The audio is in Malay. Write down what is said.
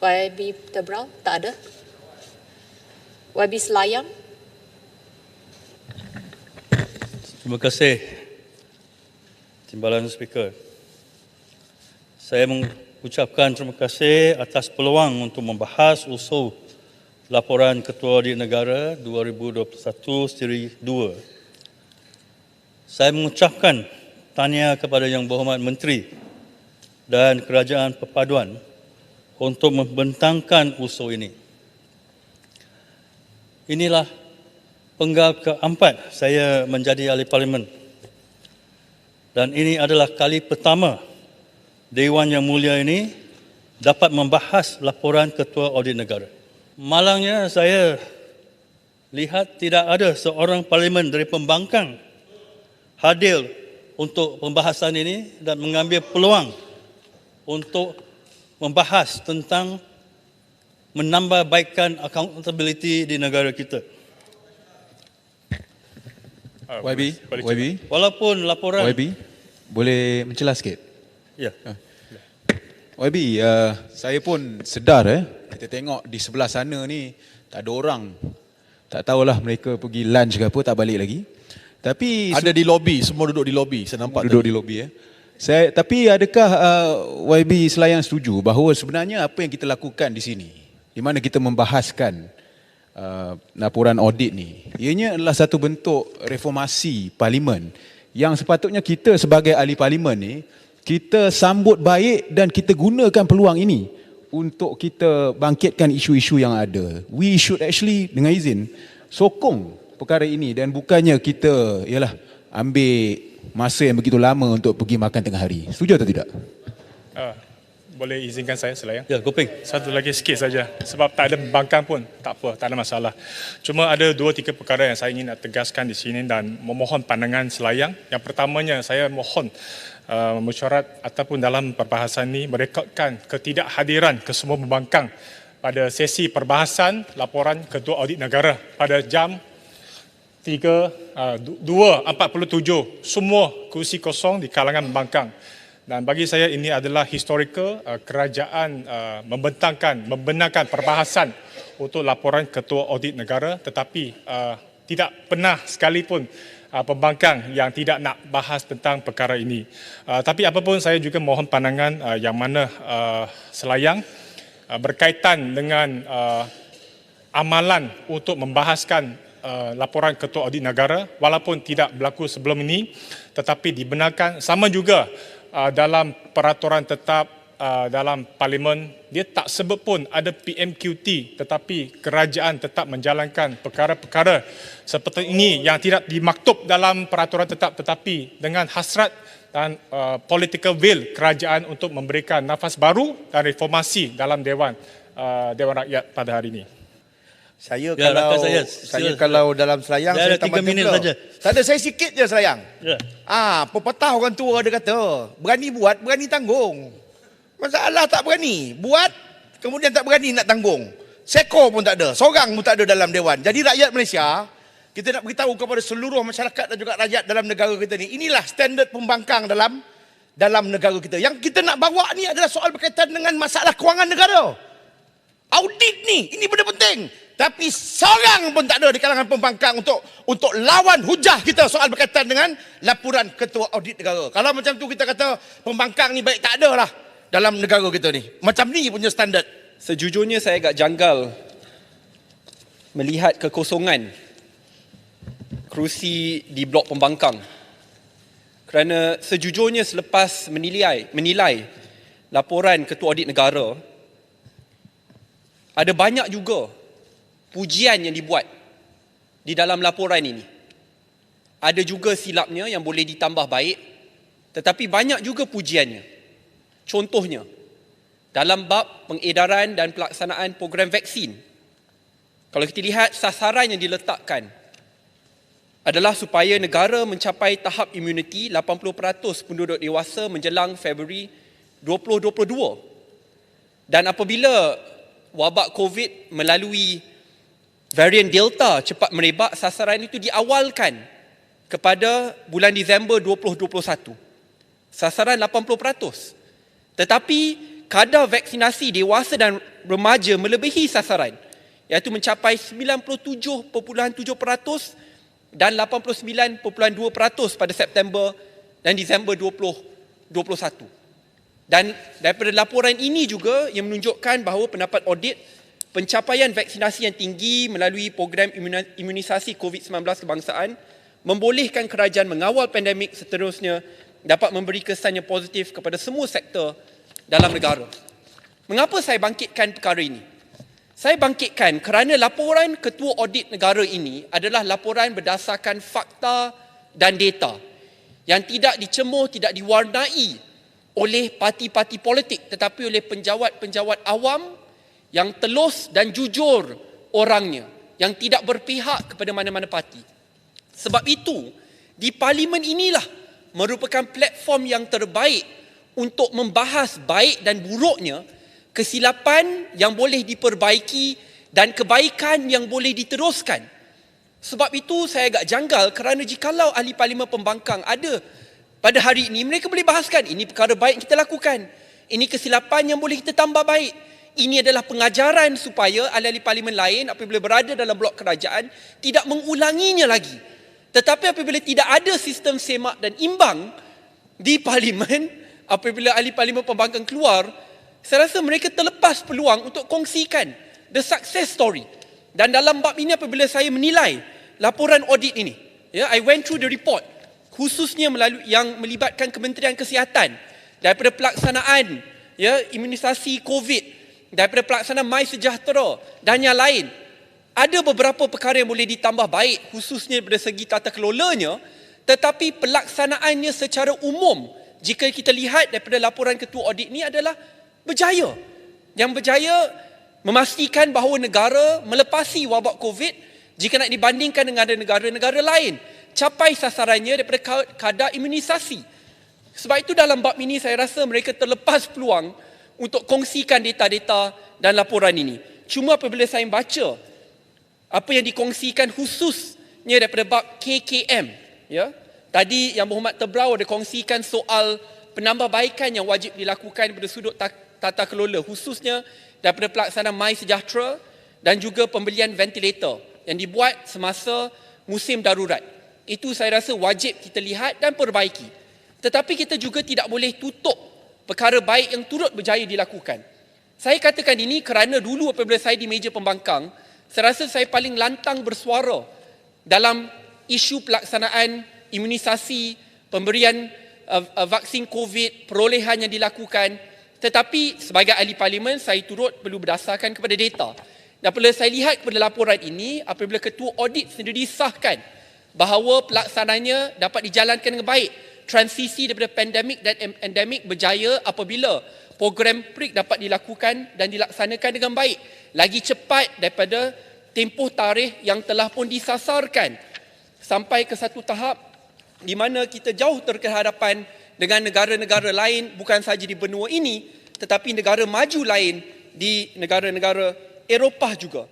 YB Tebrau, tak ada. YB Selayang. Terima kasih, Timbalan Speaker. Saya mengucapkan terima kasih atas peluang untuk membahas usul laporan Ketua Audit Negara 2021 siri 2. Saya mengucapkan tahniah kepada Yang Berhormat Menteri dan Kerajaan Perpaduan untuk membentangkan usul ini. Inilah penggal keempat saya menjadi ahli parlimen. Dan ini adalah kali pertama Dewan Yang Mulia ini dapat membahas laporan Ketua Audit Negara. Malangnya saya lihat tidak ada seorang parlimen dari pembangkang hadir untuk pembahasan ini dan mengambil peluang untuk membahas tentang menambahbaikkan accountability di negara kita. YB, Walaupun laporan YB, boleh mencelah sikit? Ya. YB, saya pun sedar kita tengok di sebelah sana ni tak ada orang. Tak tahulah mereka pergi lunch ke apa, tak balik lagi. Tapi ada di lobi, semua duduk di lobi, saya nampak duduk tadi. di lobi tapi adakah YB Selayang setuju bahawa sebenarnya apa yang kita lakukan di sini, di mana kita membahaskan laporan audit ni, ianya adalah satu bentuk reformasi parlimen yang sepatutnya kita sebagai ahli parlimen ni kita sambut baik dan kita gunakan peluang ini untuk kita bangkitkan isu-isu yang ada. We should actually, dengan izin, sokong perkara ini dan bukannya kita ambil masa yang begitu lama untuk pergi makan tengah hari. Setuju atau tidak? Boleh izinkan saya Selayang? Ya, Gopeng. Satu lagi sikit saja. Sebab tak ada pembangkang pun, tak apa, tak ada masalah. Cuma ada 2-3 perkara yang saya ingin nak tegaskan di sini dan memohon pandangan Selayang. Yang pertamanya, saya mohon mesyuarat ataupun dalam perbahasan ini merekodkan ketidakhadiran kesemua pembangkang pada sesi perbahasan laporan Ketua Audit Negara pada jam 2:47. Semua kursi kosong di kalangan pembangkang. Dan bagi saya ini adalah historical kerajaan membenarkan perbahasan untuk laporan Ketua Audit Negara, tetapi tidak pernah sekalipun pembangkang yang tidak nak bahas tentang perkara ini. Tapi apapun saya juga mohon pandangan yang mana Selayang berkaitan dengan amalan untuk membahaskan laporan Ketua Audit Negara walaupun tidak berlaku sebelum ini, tetapi dibenarkan sama juga dalam peraturan tetap dalam parlimen. Dia tak sebut pun ada PMQT, tetapi kerajaan tetap menjalankan perkara-perkara seperti ini yang tidak dimaktub dalam peraturan tetap, tetapi dengan hasrat dan political will kerajaan untuk memberikan nafas baru dan reformasi dalam Dewan Rakyat pada hari ini. Saya Ya, kalau saya kalau dalam Selayang Dah saya ada 3 minit saja. Tak ada, saya sikit je Selayang. Ya. Pepatah orang tua dia kata, berani buat, berani tanggung. Masalah tak berani buat, kemudian tak berani nak tanggung. Seko pun tak ada, seorang pun tak ada dalam Dewan. Jadi rakyat Malaysia, kita nak beritahu kepada seluruh masyarakat dan juga rakyat dalam negara kita ni, inilah standard pembangkang dalam negara kita. Yang kita nak bawa ni adalah soal berkaitan dengan masalah kewangan negara. Audit ni, ini benda penting. Tapi seorang pun tak ada di kalangan pembangkang untuk lawan hujah kita soal berkaitan dengan laporan Ketua Audit Negara. Kalau macam tu kita kata pembangkang ni baik, tak ada lah dalam negara kita ni. Macam ni punya standard. Sejujurnya saya agak janggal melihat kekosongan kerusi di blok pembangkang. Kerana sejujurnya selepas menilai laporan Ketua Audit Negara, ada banyak juga pujian yang dibuat di dalam laporan ini. Ada juga silapnya yang boleh ditambah baik, tetapi banyak juga pujiannya. Contohnya, dalam bab pengedaran dan pelaksanaan program vaksin, kalau kita lihat sasaran yang diletakkan adalah supaya negara mencapai tahap imuniti 80% penduduk dewasa menjelang Februari 2022. Dan apabila wabak COVID melalui varian Delta cepat merebak, sasaran itu diawalkan kepada bulan Disember 2021. Sasaran 80%. Tetapi kadar vaksinasi dewasa dan remaja melebihi sasaran, iaitu mencapai 97.7% dan 89.2% pada September dan Disember 2021. Dan daripada laporan ini juga yang menunjukkan bahawa pendapat audit pencapaian vaksinasi yang tinggi melalui program imunisasi COVID-19 kebangsaan membolehkan kerajaan mengawal pandemik seterusnya dapat memberi kesan yang positif kepada semua sektor dalam negara. Mengapa saya bangkitkan perkara ini? Saya bangkitkan kerana laporan Ketua Audit Negara ini adalah laporan berdasarkan fakta dan data yang tidak dicemooh, tidak diwarnai oleh parti-parti politik tetapi oleh penjawat-penjawat awam yang telus dan jujur orangnya, yang tidak berpihak kepada mana-mana parti. Sebab itu, di parlimen inilah merupakan platform yang terbaik untuk membahas baik dan buruknya, kesilapan yang boleh diperbaiki dan kebaikan yang boleh diteruskan. Sebab itu saya agak janggal kerana jikalau ahli parlimen pembangkang ada pada hari ini, mereka boleh bahaskan ini perkara baik yang kita lakukan, ini kesilapan yang boleh kita tambah baik. Ini adalah pengajaran supaya ahli-ahli parlimen lain apabila berada dalam blok kerajaan tidak mengulanginya lagi. Tetapi apabila tidak ada sistem semak dan imbang di parlimen, apabila ahli parlimen pembangkang keluar, saya rasa mereka terlepas peluang untuk kongsikan the success story. Dan dalam bab ini apabila saya menilai laporan audit ini, I went through the report, khususnya melalui yang melibatkan Kementerian Kesihatan, daripada pelaksanaan imunisasi COVID, daripada pelaksanaan MySejahtera dan yang lain. Ada beberapa perkara yang boleh ditambah baik, khususnya dari segi tata kelolanya, tetapi pelaksanaannya secara umum, jika kita lihat daripada laporan Ketua Audit ini adalah berjaya. Yang berjaya memastikan bahawa negara melepasi wabak COVID jika nak dibandingkan dengan negara-negara lain, capai sasarannya daripada kadar imunisasi. Sebab itu dalam bab ini saya rasa mereka terlepas peluang untuk kongsikan data-data dan laporan ini. Cuma apabila saya baca apa yang dikongsikan khususnya daripada bab KKM, tadi Yang Berhormat Tebrau ada kongsikan soal penambahbaikan yang wajib dilakukan pada sudut tata kelola, khususnya daripada pelaksanaan MySejahtera dan juga pembelian ventilator yang dibuat semasa musim darurat. Itu saya rasa wajib kita lihat dan perbaiki. Tetapi kita juga tidak boleh tutup perkara baik yang turut berjaya dilakukan. Saya katakan ini kerana dulu apabila saya di meja pembangkang, saya rasa saya paling lantang bersuara dalam isu pelaksanaan imunisasi, pemberian vaksin COVID, perolehan yang dilakukan. Tetapi sebagai ahli parlimen, saya turut perlu berdasarkan kepada data. Dan apabila saya lihat kepada laporan ini, apabila Ketua Audit sendiri disahkan bahawa pelaksanaannya dapat dijalankan dengan baik, transisi daripada pandemik dan endemik berjaya apabila program PRIK dapat dilakukan dan dilaksanakan dengan baik, lagi cepat daripada tempoh tarikh yang telah pun disasarkan, sampai ke satu tahap di mana kita jauh terkehadapan dengan negara-negara lain, bukan sahaja di benua ini tetapi negara maju lain di negara-negara Eropah juga.